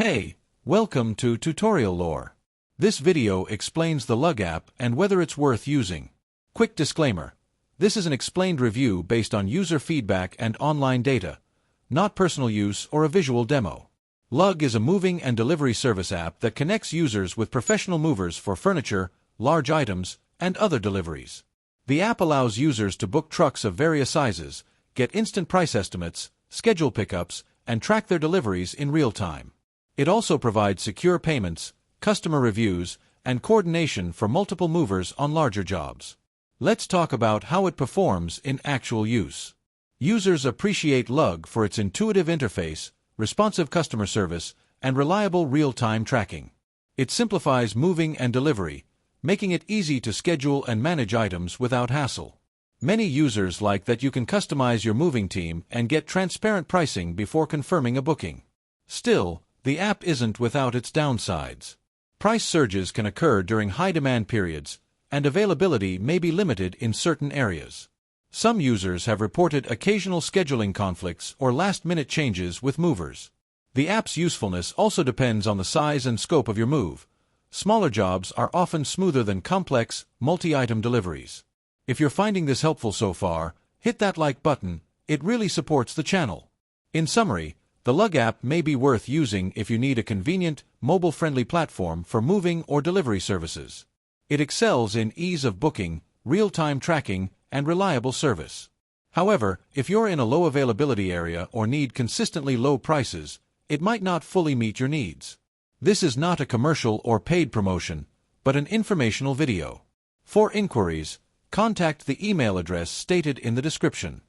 Hey, welcome to Tutorial Lore. This video explains the Lugg app and whether it's worth using. Quick disclaimer. This is an explained review based on user feedback and online data, not personal use or a visual demo. Lugg is a moving and delivery service app that connects users with professional movers for furniture, large items, and other deliveries. The app allows users to book trucks of various sizes, get instant price estimates, schedule pickups, and track their deliveries in real time. It also provides secure payments, customer reviews, and coordination for multiple movers on larger jobs. Let's talk about how it performs in actual use. Users appreciate Lugg for its intuitive interface, responsive customer service, and reliable real-time tracking. It simplifies moving and delivery, making it easy to schedule and manage items without hassle. Many users like that you can customize your moving team and get transparent pricing before confirming a booking. Still, the app isn't without its downsides. Price surges can occur during high-demand periods, and availability may be limited in certain areas. Some users have reported occasional scheduling conflicts or last-minute changes with movers. The app's usefulness also depends on the size and scope of your move. Smaller jobs are often smoother than complex, multi-item deliveries. If you're finding this helpful so far, hit that like button. It really supports the channel. In summary, the Lugg app may be worth using if you need a convenient, mobile-friendly platform for moving or delivery services. It excels in ease of booking, real-time tracking, and reliable service. However, if you're in a low availability area or need consistently low prices, it might not fully meet your needs. This is not a commercial or paid promotion, but an informational video. For inquiries, contact the email address stated in the description.